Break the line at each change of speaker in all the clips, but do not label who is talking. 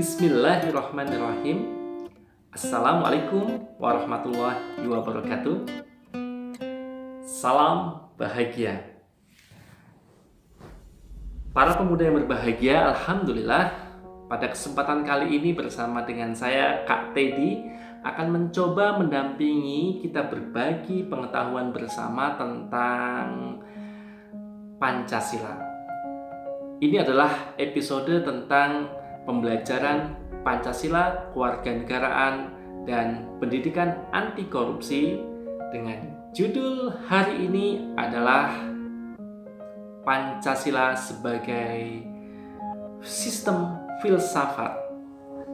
Bismillahirrahmanirrahim. Assalamualaikum warahmatullahi wabarakatuh. Salam bahagia. Para pemuda yang berbahagia, alhamdulillah, pada kesempatan kali ini bersama dengan saya, Kak Teddy, akan mencoba mendampingi kita berbagi pengetahuan bersama tentang Pancasila. Ini adalah episode tentang pembelajaran Pancasila, kewarganegaraan, dan pendidikan anti korupsi dengan judul hari ini adalah Pancasila sebagai sistem filsafat.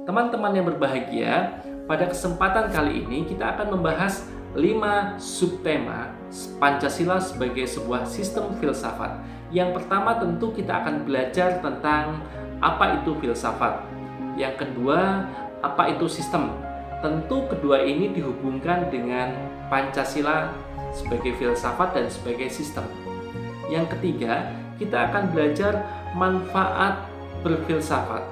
Teman-teman yang berbahagia, pada kesempatan kali ini kita akan membahas 5 subtema Pancasila sebagai sebuah sistem filsafat. Yang pertama tentu kita akan belajar tentang apa itu filsafat. Yang kedua, apa itu sistem. Tentu kedua ini dihubungkan dengan Pancasila sebagai filsafat dan sebagai sistem. Yang ketiga, kita akan belajar manfaat berfilsafat,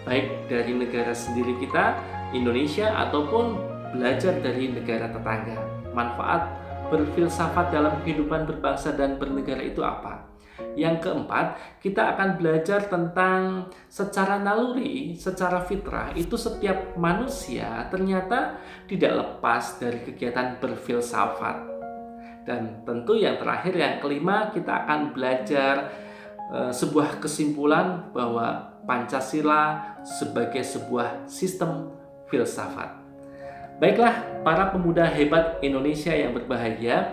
baik dari negara sendiri kita, Indonesia, ataupun belajar dari negara tetangga. Manfaat berfilsafat dalam kehidupan berbangsa dan bernegara itu apa? Yang keempat, kita akan belajar tentang secara naluri, secara fitrah, itu setiap manusia ternyata tidak lepas dari kegiatan berfilsafat. Dan tentu yang terakhir, yang kelima, kita akan belajar sebuah kesimpulan bahwa Pancasila sebagai sebuah sistem filsafat. Baiklah, para pemuda hebat Indonesia yang berbahagia,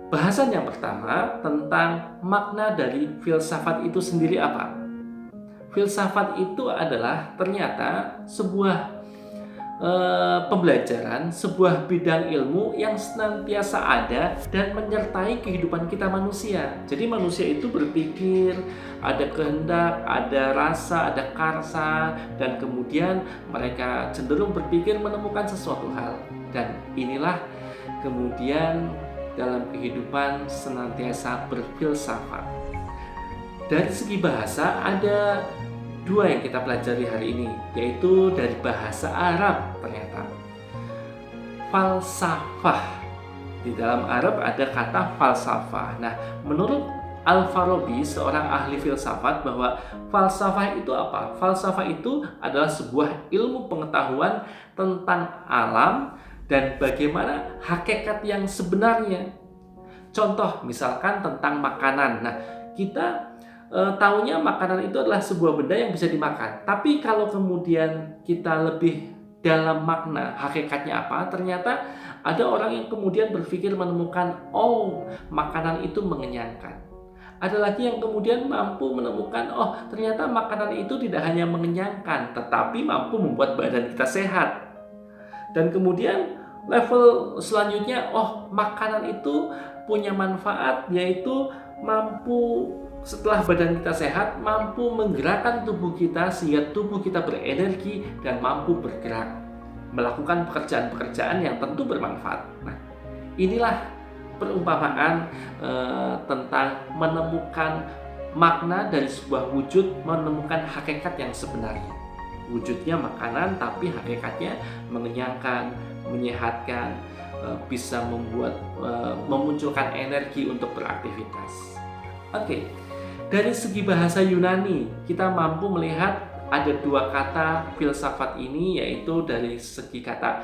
bahasan yang pertama tentang makna dari filsafat itu sendiri apa? Filsafat itu adalah ternyata sebuah pembelajaran, sebuah bidang ilmu yang senantiasa ada dan menyertai kehidupan kita manusia. Jadi manusia itu berpikir, ada kehendak, ada rasa, ada karsa, dan kemudian mereka cenderung berpikir menemukan sesuatu hal. Dan inilah kemudian dalam kehidupan senantiasa berfilsafat. Dari segi bahasa ada 2 yang kita pelajari hari ini, yaitu dari bahasa Arab ternyata. Falsafah. Di dalam Arab ada kata falsafah. Nah, menurut Al-Farabi, seorang ahli filsafat, bahwa falsafah itu apa? Falsafah itu adalah sebuah ilmu pengetahuan tentang alam dan bagaimana hakikat yang sebenarnya. Contoh misalkan tentang makanan. Nah, kita tahunya makanan itu adalah sebuah benda yang bisa dimakan. Tapi kalau kemudian kita lebih dalam makna hakikatnya apa, ternyata ada orang yang kemudian berpikir menemukan, oh, makanan itu mengenyangkan. Ada lagi yang kemudian mampu menemukan, oh, ternyata makanan itu tidak hanya mengenyangkan, tetapi mampu membuat badan kita sehat. Dan kemudian level selanjutnya, oh, makanan itu punya manfaat, yaitu mampu, setelah badan kita sehat, mampu menggerakkan tubuh kita sehingga tubuh kita berenergi dan mampu bergerak, melakukan pekerjaan-pekerjaan yang tentu bermanfaat. Nah, inilah perumpamaan tentang menemukan makna dari sebuah wujud, menemukan hakikat yang sebenarnya. Wujudnya makanan, tapi hakikatnya mengenyangkan, menyehatkan, bisa membuat memunculkan energi untuk beraktivitas. Oke. Dari segi bahasa Yunani, kita mampu melihat ada 2 kata filsafat ini, yaitu dari segi kata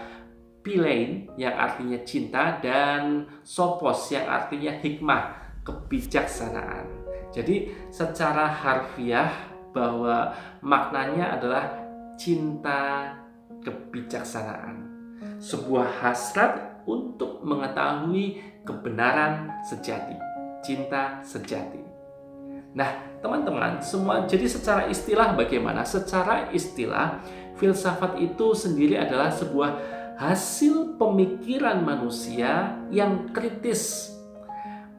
philein yang artinya cinta dan sophos yang artinya hikmah, kebijaksanaan. Jadi secara harfiah bahwa maknanya adalah cinta kebijaksanaan. Sebuah hasrat untuk mengetahui kebenaran sejati, cinta sejati. Nah, teman-teman, semua, jadi secara istilah bagaimana? Secara istilah, filsafat itu sendiri adalah sebuah hasil pemikiran manusia yang kritis,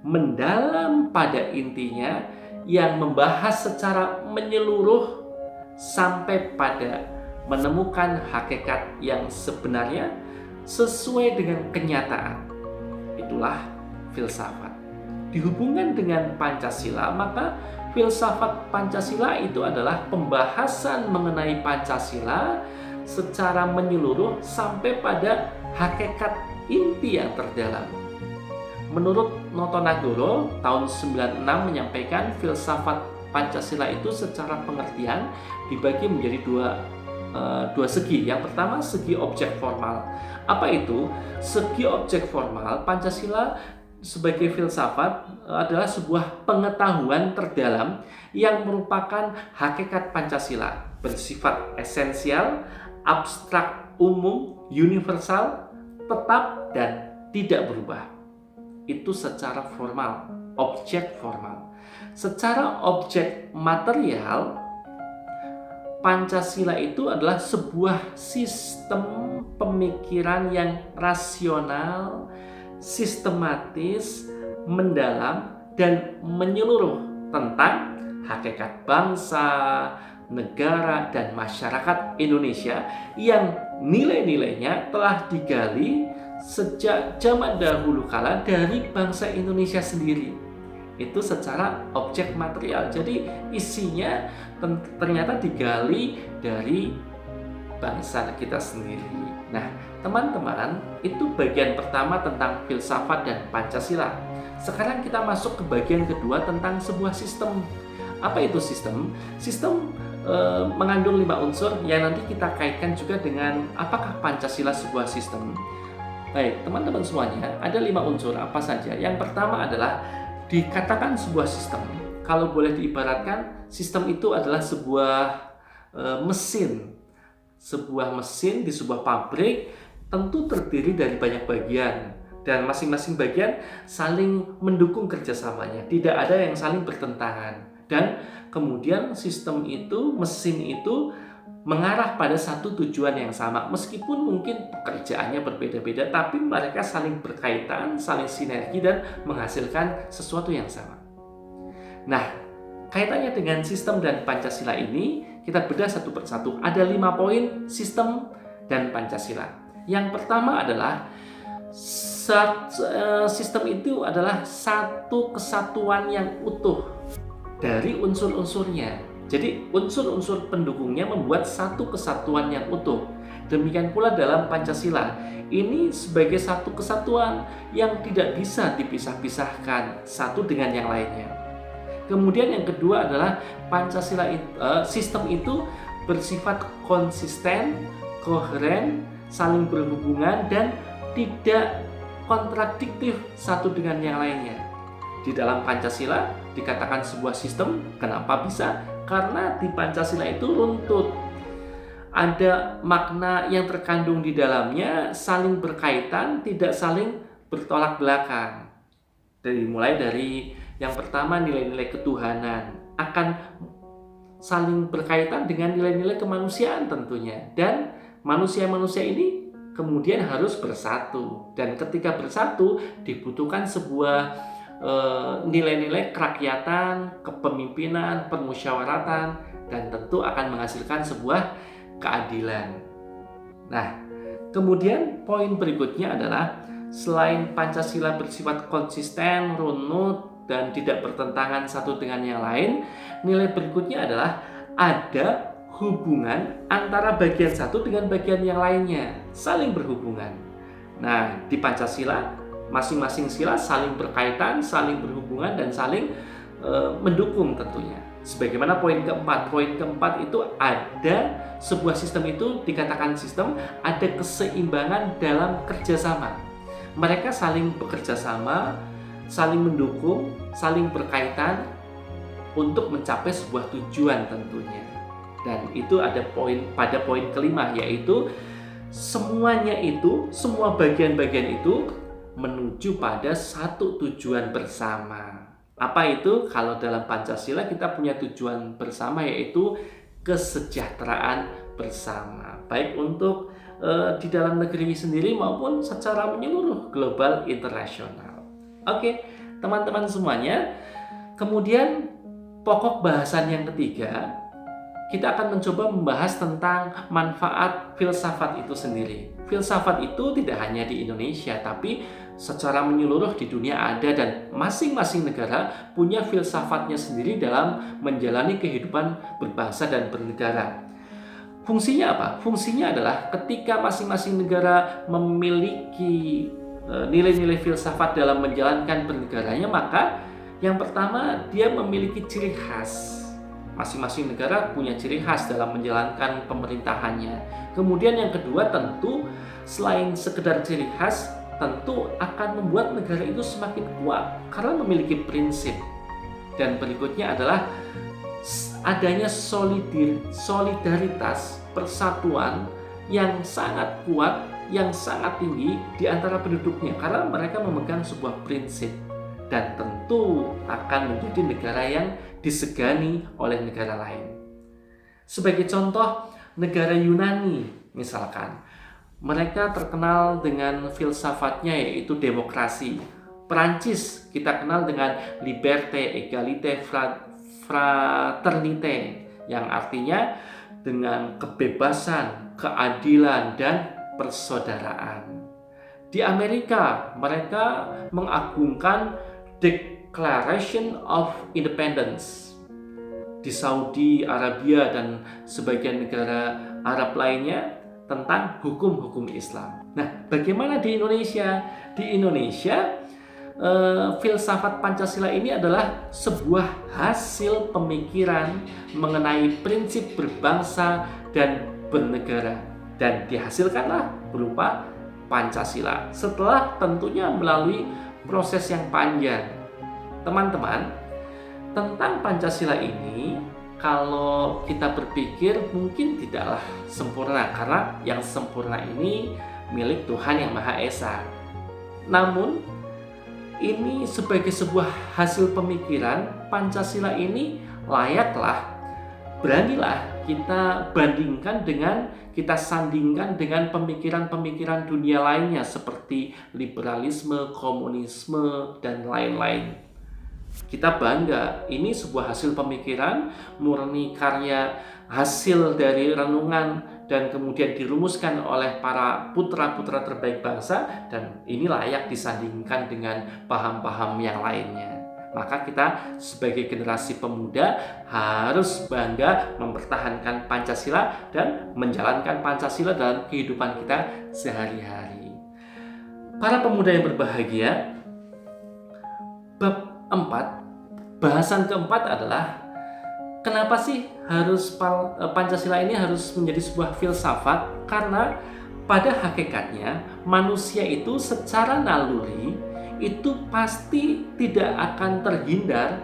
mendalam pada intinya, yang membahas secara menyeluruh sampai pada menemukan hakikat yang sebenarnya sesuai dengan kenyataan. Itulah filsafat. Dihubungkan dengan Pancasila, maka Filsafat Pancasila itu adalah pembahasan mengenai Pancasila secara menyeluruh sampai pada hakikat inti yang terdalam. Menurut Noto Nagoro tahun 96 menyampaikan filsafat Pancasila itu secara pengertian dibagi menjadi dua segi. Yang pertama, segi objek formal. Apa itu? Segi objek formal, Pancasila sebagai filsafat adalah sebuah pengetahuan terdalam yang merupakan hakikat Pancasila, bersifat esensial, abstrak, umum, universal, tetap, dan tidak berubah. Itu secara formal, objek formal. Secara objek material, Pancasila itu adalah sebuah sistem pemikiran yang rasional, sistematis, mendalam, dan menyeluruh tentang hakikat bangsa, negara, dan masyarakat Indonesia yang nilai-nilainya telah digali sejak zaman dahulu kala dari bangsa Indonesia sendiri. Itu secara objek material. Jadi isinya ternyata digali dari bangsa kita sendiri. Nah, teman-teman, itu bagian pertama tentang filsafat dan Pancasila. Sekarang kita masuk ke bagian kedua tentang sebuah sistem. Apa itu sistem? Sistem mengandung 5 unsur yang nanti kita kaitkan juga dengan apakah Pancasila sebuah sistem. Baik, teman-teman semuanya, ada 5 unsur apa saja. Yang pertama adalah dikatakan sebuah sistem. Kalau boleh diibaratkan, sistem itu adalah sebuah mesin. Sebuah mesin di sebuah pabrik tentu terdiri dari banyak bagian, dan masing-masing bagian saling mendukung kerjasamanya, tidak ada yang saling bertentangan, dan kemudian sistem itu, mesin itu mengarah pada satu tujuan yang sama, meskipun mungkin pekerjaannya berbeda-beda, tapi mereka saling berkaitan, saling sinergi, dan menghasilkan sesuatu yang sama. Nah, kaitannya dengan sistem dan Pancasila ini kita bedah satu persatu. Ada 5 poin sistem dan Pancasila. Yang pertama adalah sistem itu adalah satu kesatuan yang utuh dari unsur-unsurnya. Jadi unsur-unsur pendukungnya membuat satu kesatuan yang utuh. Demikian pula dalam Pancasila. Ini sebagai satu kesatuan yang tidak bisa dipisah-pisahkan satu dengan yang lainnya. Kemudian yang kedua adalah Pancasila sistem itu bersifat konsisten, koheren, saling berhubungan, dan tidak kontradiktif satu dengan yang lainnya. Di dalam Pancasila dikatakan sebuah sistem. Kenapa bisa? Karena di Pancasila itu runtut. Ada makna yang terkandung di dalamnya, saling berkaitan, tidak saling bertolak belakang. Mulai dari yang pertama, nilai-nilai ketuhanan akan saling berkaitan dengan nilai-nilai kemanusiaan tentunya. Dan manusia-manusia ini kemudian harus bersatu. Dan ketika bersatu dibutuhkan sebuah nilai-nilai kerakyatan, kepemimpinan, permusyawaratan, dan tentu akan menghasilkan sebuah keadilan. Nah, kemudian poin berikutnya adalah selain Pancasila bersifat konsisten, runut, dan tidak bertentangan satu dengan yang lain, nilai berikutnya adalah ada hubungan antara bagian satu dengan bagian yang lainnya, saling berhubungan. Nah, di Pancasila masing-masing sila saling berkaitan, saling berhubungan, dan saling mendukung tentunya. Sebagaimana poin keempat itu ada sebuah sistem itu dikatakan sistem, ada keseimbangan dalam kerjasama. Mereka saling bekerja sama, saling mendukung, saling berkaitan untuk mencapai sebuah tujuan tentunya. Dan itu ada pada poin kelima, yaitu semuanya itu, semua bagian-bagian itu menuju pada satu tujuan bersama. Apa itu? Kalau dalam Pancasila kita punya tujuan bersama, yaitu kesejahteraan bersama, baik untuk di dalam negeri sendiri maupun secara menyeluruh global internasional. Oke, teman-teman semuanya. Kemudian pokok bahasan yang ketiga, kita akan mencoba membahas tentang manfaat filsafat itu sendiri. Filsafat itu tidak hanya di Indonesia, tapi secara menyeluruh di dunia ada, dan masing-masing negara punya filsafatnya sendiri dalam menjalani kehidupan berbangsa dan bernegara. Fungsinya apa? Fungsinya adalah ketika masing-masing negara memiliki nilai-nilai filsafat dalam menjalankan bernegaranya, maka yang pertama dia memiliki ciri khas. Masing-masing negara punya ciri khas dalam menjalankan pemerintahannya. Kemudian yang kedua, tentu selain sekedar ciri khas, tentu akan membuat negara itu semakin kuat karena memiliki prinsip. Dan berikutnya adalah adanya solidaritas, persatuan yang sangat kuat, yang sangat tinggi di antara penduduknya karena mereka memegang sebuah prinsip, dan tentu akan menjadi negara yang disegani oleh negara lain. Sebagai contoh, negara Yunani misalkan, mereka terkenal dengan filsafatnya yaitu demokrasi. Perancis kita kenal dengan liberté, égalité, fraternité, yang artinya dengan kebebasan, keadilan, dan persaudaraan. Di Amerika, mereka mengagungkan Declaration of Independence. Di Saudi Arabia dan sebagian negara Arab lainnya tentang hukum-hukum Islam. Nah, bagaimana di Indonesia? Di Indonesia, filsafat Pancasila ini adalah sebuah hasil pemikiran mengenai prinsip berbangsa dan bernegara, dan dihasilkanlah berupa Pancasila setelah tentunya melalui proses yang panjang. Teman-teman, tentang Pancasila ini kalau kita berpikir mungkin tidaklah sempurna, karena yang sempurna ini milik Tuhan Yang Maha Esa. Namun ini sebagai sebuah hasil pemikiran, Pancasila ini layaklah, beranilah kita bandingkan dengan, kita sandingkan dengan pemikiran-pemikiran dunia lainnya seperti liberalisme, komunisme, dan lain-lain. Kita bangga, ini sebuah hasil pemikiran murni karya hasil dari renungan dan kemudian dirumuskan oleh para putra-putra terbaik bangsa, dan ini layak disandingkan dengan paham-paham yang lainnya. Maka kita sebagai generasi pemuda harus bangga mempertahankan Pancasila dan menjalankan Pancasila dalam kehidupan kita sehari-hari. Para pemuda yang berbahagia, bab 4, bahasan keempat adalah kenapa sih Pancasila ini harus menjadi sebuah filsafat? Karena pada hakikatnya manusia itu secara naluri itu pasti tidak akan terhindar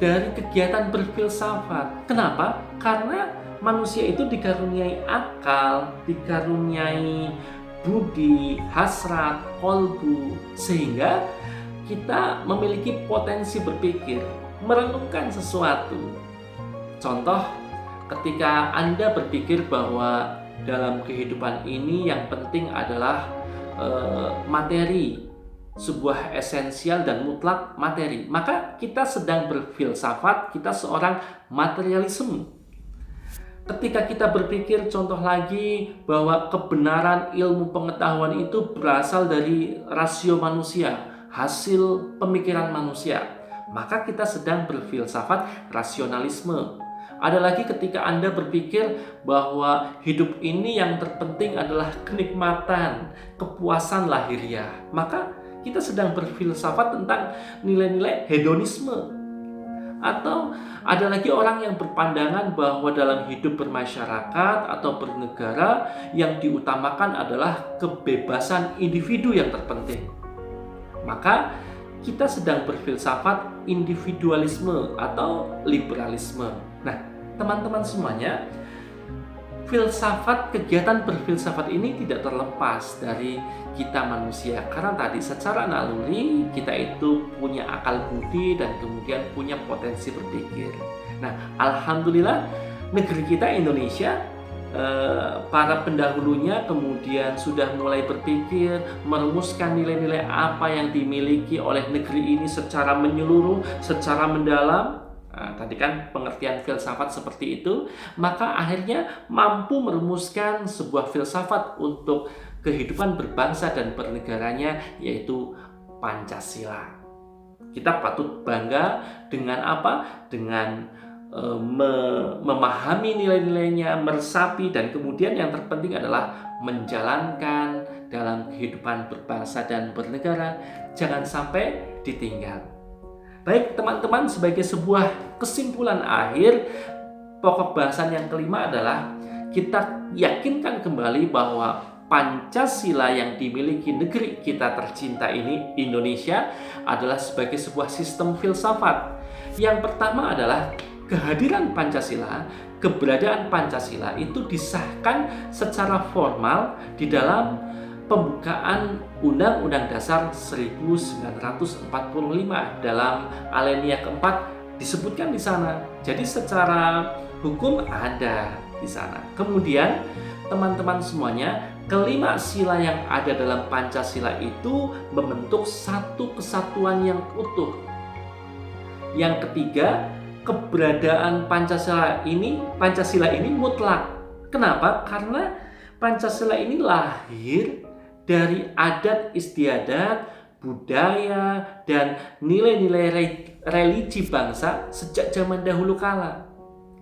dari kegiatan berfilsafat. Kenapa? Karena manusia itu dikaruniai akal, dikaruniai budi, hasrat, kolbu, sehingga kita memiliki potensi berpikir, merenungkan sesuatu. Contoh, ketika Anda berpikir bahwa dalam kehidupan ini yang penting adalah materi, sebuah esensial dan mutlak materi, maka kita sedang berfilsafat, kita seorang materialisme. Ketika kita berpikir, contoh lagi, bahwa kebenaran ilmu pengetahuan itu berasal dari rasio manusia, hasil pemikiran manusia, maka kita sedang berfilsafat rasionalisme. Ada lagi ketika Anda berpikir bahwa hidup ini yang terpenting adalah kenikmatan, kepuasan lahiriah, maka kita sedang berfilsafat tentang nilai-nilai hedonisme. Atau ada lagi orang yang berpandangan bahwa dalam hidup bermasyarakat atau bernegara yang diutamakan adalah kebebasan individu yang terpenting. Maka kita sedang berfilsafat individualisme atau liberalisme. Nah, teman-teman semuanya, kegiatan berfilsafat ini tidak terlepas dari kita manusia, karena tadi secara naluri kita itu punya akal budi dan kemudian punya potensi berpikir. Nah, alhamdulillah negeri kita Indonesia, para pendahulunya kemudian sudah mulai berpikir, merumuskan nilai-nilai apa yang dimiliki oleh negeri ini secara menyeluruh, secara mendalam. Nah, tadi kan pengertian filsafat seperti itu, maka akhirnya mampu merumuskan sebuah filsafat untuk kehidupan berbangsa dan bernegaranya, yaitu Pancasila. Kita patut bangga dengan apa? Dengan memahami nilai-nilainya, meresapi, dan kemudian yang terpenting adalah menjalankan dalam kehidupan berbangsa dan bernegara. Jangan sampai ditinggal. Baik teman-teman, sebagai sebuah kesimpulan akhir, pokok bahasan yang kelima adalah kita yakinkan kembali bahwa Pancasila yang dimiliki negeri kita tercinta ini, Indonesia, adalah sebagai sebuah sistem filsafat. Yang pertama adalah kehadiran Pancasila, keberadaan Pancasila itu disahkan secara formal di dalam pembukaan Undang-Undang Dasar 1945 dalam alinea keempat disebutkan di sana. Jadi secara hukum ada di sana. Kemudian teman-teman semuanya, kelima sila yang ada dalam Pancasila itu membentuk satu kesatuan yang utuh. Yang ketiga, keberadaan Pancasila ini mutlak. Kenapa? Karena Pancasila ini lahir dari adat istiadat, budaya, dan nilai-nilai religi bangsa sejak zaman dahulu kala.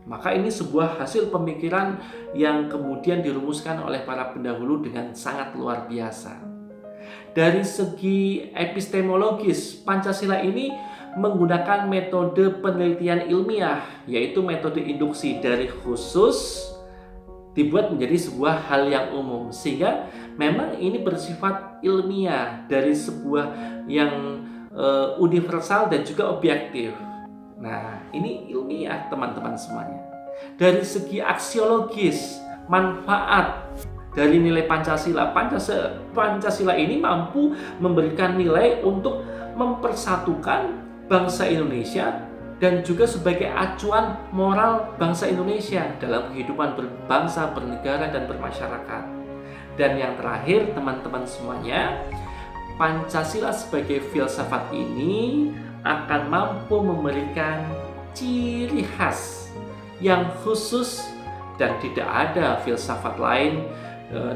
Maka ini sebuah hasil pemikiran yang kemudian dirumuskan oleh para pendahulu dengan sangat luar biasa. Dari segi epistemologis, Pancasila ini menggunakan metode penelitian ilmiah, yaitu metode induksi dari khusus dibuat menjadi sebuah hal yang umum, sehingga memang ini bersifat ilmiah dari sebuah yang universal dan juga objektif. Nah, ini ilmiah teman-teman semuanya. Dari segi aksiologis, manfaat dari nilai Pancasila ini mampu memberikan nilai untuk mempersatukan bangsa Indonesia dan juga sebagai acuan moral bangsa Indonesia dalam kehidupan berbangsa, bernegara, dan bermasyarakat. Dan yang terakhir teman-teman semuanya, Pancasila sebagai filsafat ini akan mampu memberikan ciri khas yang khusus dan tidak ada filsafat lain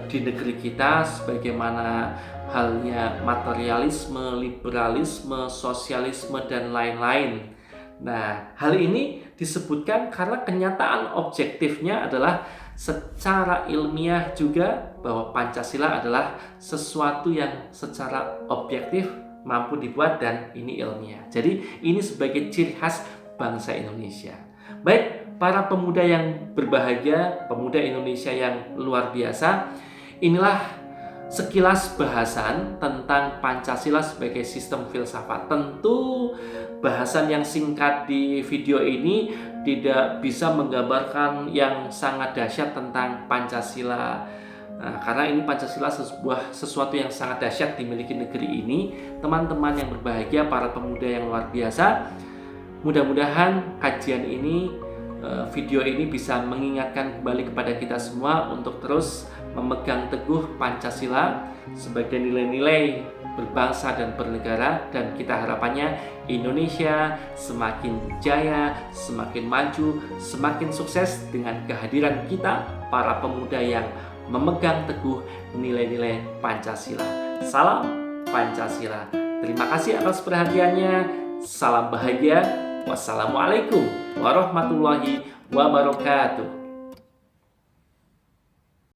di negeri kita sebagaimana halnya materialisme, liberalisme, sosialisme, dan lain-lain. Nah, hal ini disebutkan karena kenyataan objektifnya adalah secara ilmiah juga bahwa Pancasila adalah sesuatu yang secara objektif mampu dibuat dan ini ilmiah. Jadi ini sebagai ciri khas bangsa Indonesia. Baik, para pemuda yang berbahagia, pemuda Indonesia yang luar biasa, inilah sekilas bahasan tentang Pancasila sebagai sistem filsafat. Tentu bahasan yang singkat di video ini tidak bisa menggambarkan yang sangat dahsyat tentang Pancasila. Nah, karena ini Pancasila sesuatu yang sangat dahsyat dimiliki negeri ini. Teman-teman yang berbahagia, para pemuda yang luar biasa, mudah-mudahan kajian ini, video ini bisa mengingatkan kembali kepada kita semua untuk terus memegang teguh Pancasila sebagai nilai-nilai berbangsa dan bernegara, dan kita harapannya Indonesia semakin jaya, semakin maju, semakin sukses dengan kehadiran kita para pemuda yang memegang teguh nilai-nilai Pancasila. Salam Pancasila. Terima kasih atas perhatiannya. Salam bahagia. Wassalamualaikum warahmatullahi wabarakatuh.